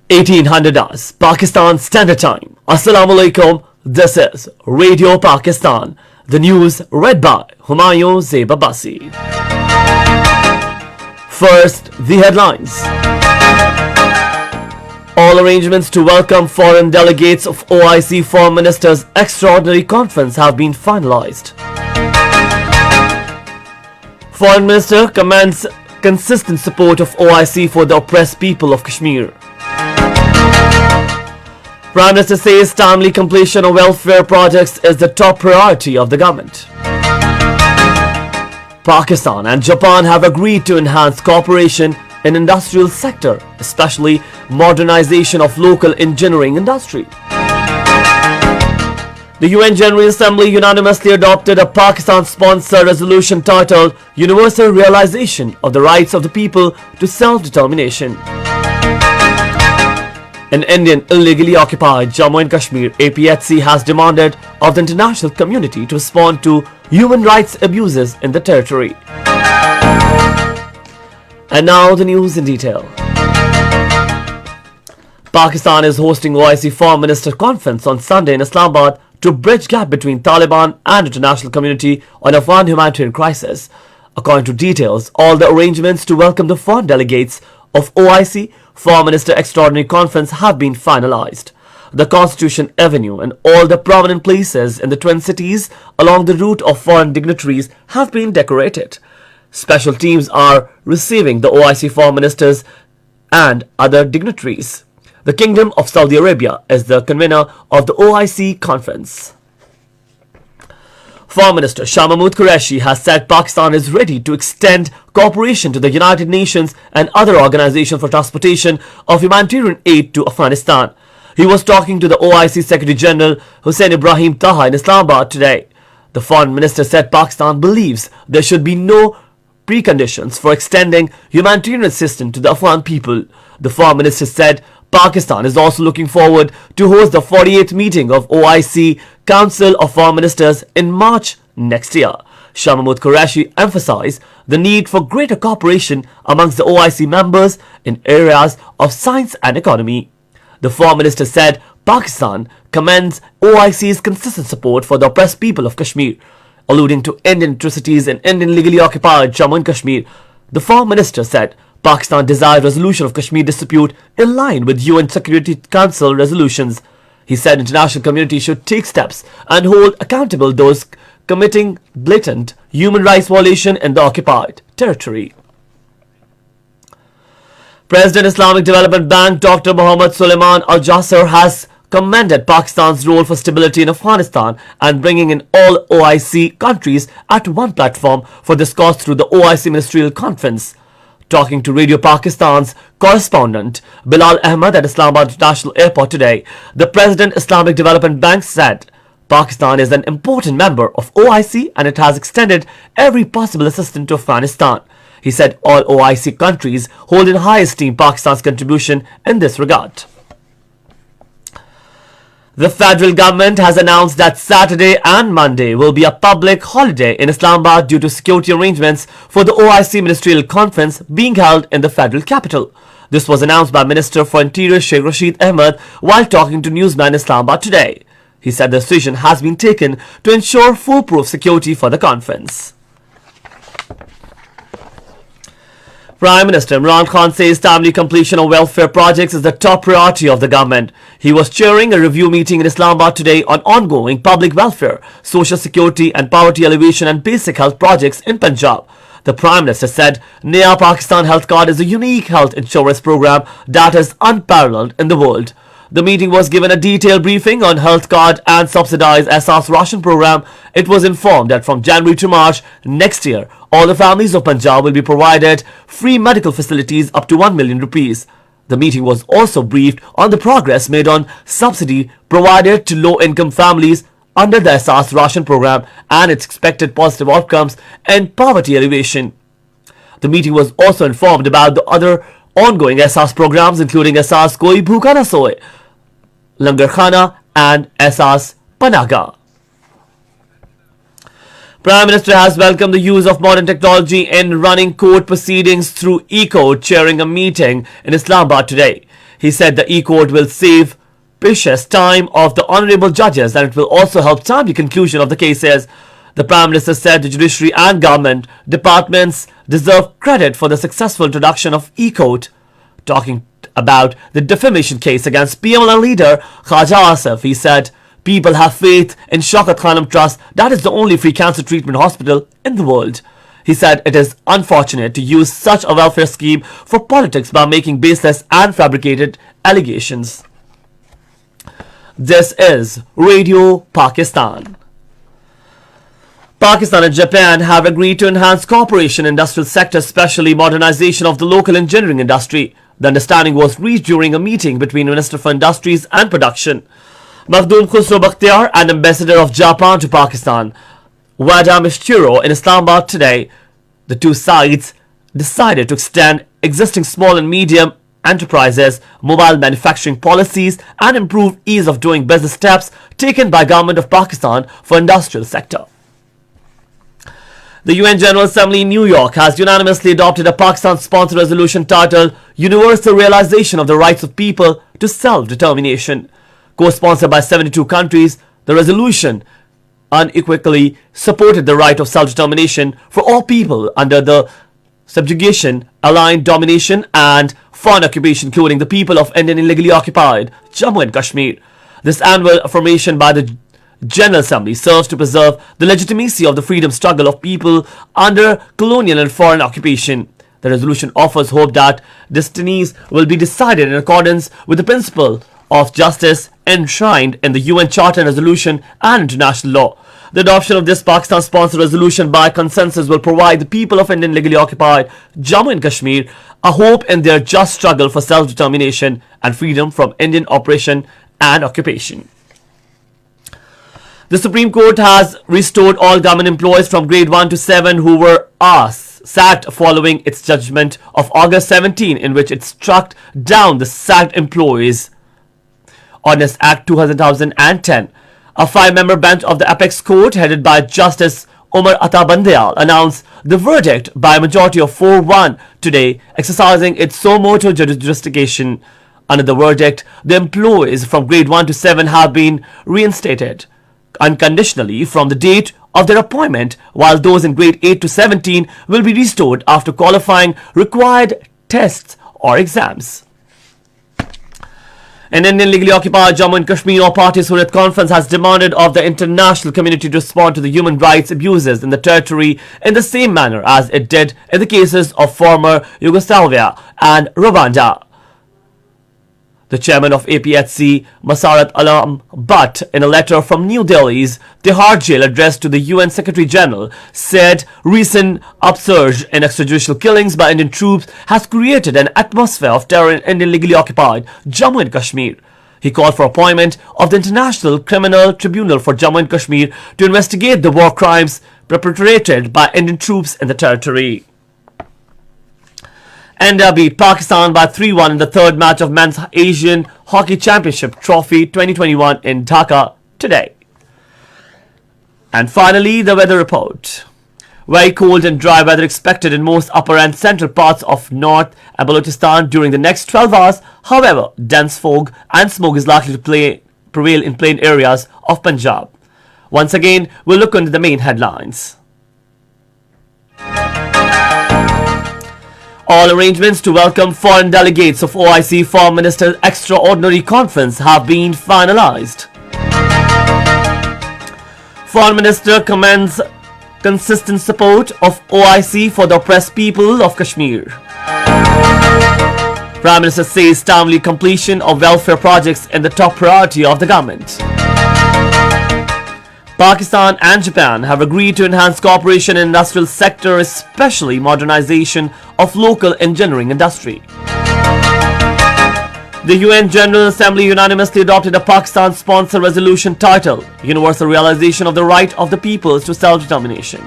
1800 hours, Pakistan Standard Time. Assalamu alaikum. This is Radio Pakistan. The news read by Humayun Zebabasi. First, the headlines. All arrangements to welcome foreign delegates of OIC Foreign Ministers Extraordinary Conference have been finalized. Foreign Minister commends consistent support of OIC for the oppressed people of Kashmir. Prime Minister says timely completion of welfare projects is the top priority of the government. Pakistan and Japan have agreed to enhance cooperation in industrial sector, especially modernization of local engineering industry. The UN General Assembly unanimously adopted a Pakistan-sponsored resolution titled Universal Realization of the Rights of the People to Self-Determination. An Indian illegally occupied Jammu and Kashmir APHC has demanded of the international community to respond to human rights abuses in the territory. And now the news in detail. Pakistan is hosting OIC Foreign Minister Conference on Sunday in Islamabad to bridge gap between Taliban and international community on Afghan humanitarian crisis. According to details, all the arrangements to welcome the foreign delegates of OIC Foreign Minister Extraordinary Conference have been finalized. The Constitution Avenue and all the prominent places in the twin cities along the route of foreign dignitaries have been decorated. Special teams are receiving the OIC foreign ministers and other dignitaries. The Kingdom of Saudi Arabia is the convener of the OIC conference. Foreign Minister Shah Mahmood Qureshi has said Pakistan is ready to extend cooperation to the United Nations and other organizations for transportation of humanitarian aid to Afghanistan. He was talking to the OIC Secretary General Hussein Ibrahim Taha in Islamabad today. The Foreign Minister said Pakistan believes there should be no preconditions for extending humanitarian assistance to the Afghan people. The Foreign Minister said Pakistan is also looking forward to host the 48th meeting of OIC Council of Foreign Ministers in March next year. Shah Mahmood Qureshi emphasized the need for greater cooperation amongst the OIC members in areas of science and economy. The Foreign Minister said Pakistan commends OIC's consistent support for the oppressed people of Kashmir. Alluding to Indian atrocities in Indian legally occupied Jammu and Kashmir, the Foreign Minister said Pakistan desires resolution of Kashmir dispute in line with UN Security Council resolutions. He said international community should take steps and hold accountable those committing blatant human rights violation in the occupied territory. President Islamic Development Bank Dr. Mohammad Suleiman Al Jasser has commended Pakistan's role for stability in Afghanistan and bringing in all OIC countries at one platform for this cause through the OIC Ministerial Conference. Talking to Radio Pakistan's correspondent Bilal Ahmed at Islamabad International Airport today, the President Islamic Development Bank said Pakistan is an important member of OIC and it has extended every possible assistance to Afghanistan. He said all OIC countries hold in high esteem Pakistan's contribution in this regard. The federal government has announced that Saturday and Monday will be a public holiday in Islamabad due to security arrangements for the OIC Ministerial Conference being held in the federal capital. This was announced by Minister for Interior Sheikh Rashid Ahmed while talking to newsmen in Islamabad today. He said the decision has been taken to ensure foolproof security for the conference. Prime Minister Imran Khan says timely completion of welfare projects is the top priority of the government. He was chairing a review meeting in Islamabad today on ongoing public welfare, social security and poverty alleviation and basic health projects in Punjab. The Prime Minister said Naya Pakistan Health Card is a unique health insurance program that is unparalleled in the world. The meeting was given a detailed briefing on health card and subsidized Asas ration program. It was informed that from January to March next year, all the families of Punjab will be provided free medical facilities up to 1 million rupees. The meeting was also briefed on the progress made on subsidy provided to low-income families under the Asas ration program and its expected positive outcomes in poverty alleviation. The meeting was also informed about the other ongoing Asas programs including Asas Koi Bhuka Na Soe, Langar Khana and Asas Panaga. Prime Minister has welcomed the use of modern technology in running court proceedings through e-court, chairing a meeting in Islamabad today. He said the e-court will save precious time of the honorable judges and it will also help timely conclusion of the cases. The Prime Minister said the judiciary and government departments deserve credit for the successful introduction of e-court. Talking about the defamation case against PMLN leader Khaja Asif, he said, people have faith in Shaukat Khanum Trust, that is the only free cancer treatment hospital in the world. He said it is unfortunate to use such a welfare scheme for politics by making baseless and fabricated allegations. This is Radio Pakistan. Pakistan and Japan have agreed to enhance cooperation in industrial sector, especially modernization of the local engineering industry. The understanding was reached during a meeting between Minister for Industries and Production, Makhdoom Khusro Bakhtiar, and Ambassador of Japan to Pakistan, Wada Mishturo, in Islamabad today. The two sides decided to extend existing small and medium enterprises, mobile manufacturing policies, and improve ease of doing business steps taken by Government of Pakistan for industrial sector. The UN General Assembly in New York has unanimously adopted a Pakistan-sponsored resolution titled Universal Realization of the Rights of People to Self-Determination. Co-sponsored by 72 countries, the resolution unequivocally supported the right of self-determination for all people under the subjugation, aligned domination and foreign occupation, including the people of Indian illegally occupied Jammu and Kashmir. This annual affirmation by the General Assembly serves to preserve the legitimacy of the freedom struggle of people under colonial and foreign occupation. The resolution offers hope that destinies will be decided in accordance with the principle of justice enshrined in the UN Charter and Resolution and international law. The adoption of this Pakistan-sponsored resolution by consensus will provide the people of Indian legally occupied Jammu and Kashmir a hope in their just struggle for self-determination and freedom from Indian oppression and occupation. The Supreme Court has restored all government employees from grade 1 to 7 who were sacked following its judgment of August 17, in which it struck down the sacked employees Ordinance Act 2010. A 5-member bench of the Apex Court, headed by Justice Umar Ata Bandial, announced the verdict by a majority of 4-1 today, exercising its suo motu jurisdiction. Under the verdict, the employees from grade 1 to 7 have been reinstated unconditionally from the date of their appointment, while those in grade 8 to 17 will be restored after qualifying required tests or exams. An Indian legally occupied Jammu and Kashmir All-Party Surat Conference has demanded of the international community to respond to the human rights abuses in the territory in the same manner as it did in the cases of former Yugoslavia and Rwanda. The chairman of APHC, Masarat Alam Butt, in a letter from New Delhi's Tihar jail addressed to the UN Secretary General, said recent upsurge in extrajudicial killings by Indian troops has created an atmosphere of terror in Indian legally occupied Jammu and Kashmir. He called for appointment of the International Criminal Tribunal for Jammu and Kashmir to investigate the war crimes perpetrated by Indian troops in the territory. India beat Pakistan by 3-1 in the third match of Men's Asian Hockey Championship Trophy 2021 in Dhaka today. And finally, the weather report. Very cold and dry weather expected in most upper and central parts of North and Balochistan during the next 12 hours. However, dense fog and smoke is likely to prevail in plain areas of Punjab. Once again, we'll look into the main headlines. All arrangements to welcome foreign delegates of OIC Foreign Ministers Extraordinary Conference have been finalized. Foreign Minister commends consistent support of OIC for the oppressed people of Kashmir. Prime Minister says timely completion of welfare projects is the top priority of the government. Pakistan and Japan have agreed to enhance cooperation in industrial sector, especially modernization of local engineering industry. The UN General Assembly unanimously adopted a Pakistan-sponsored resolution titled Universal Realization of the Right of the Peoples to Self-Determination.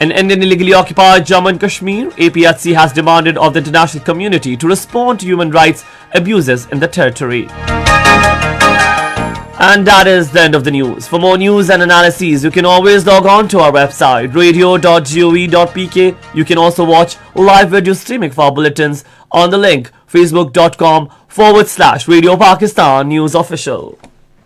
In Indian illegally occupied Jammu and Kashmir, APHC has demanded of the international community to respond to human rights abuses in the territory. And that is the end of the news. For more news and analyses, you can always log on to our website radio.gov.pk. You can also watch live video streaming for our bulletins on the link facebook.com/Radio Pakistan News Official.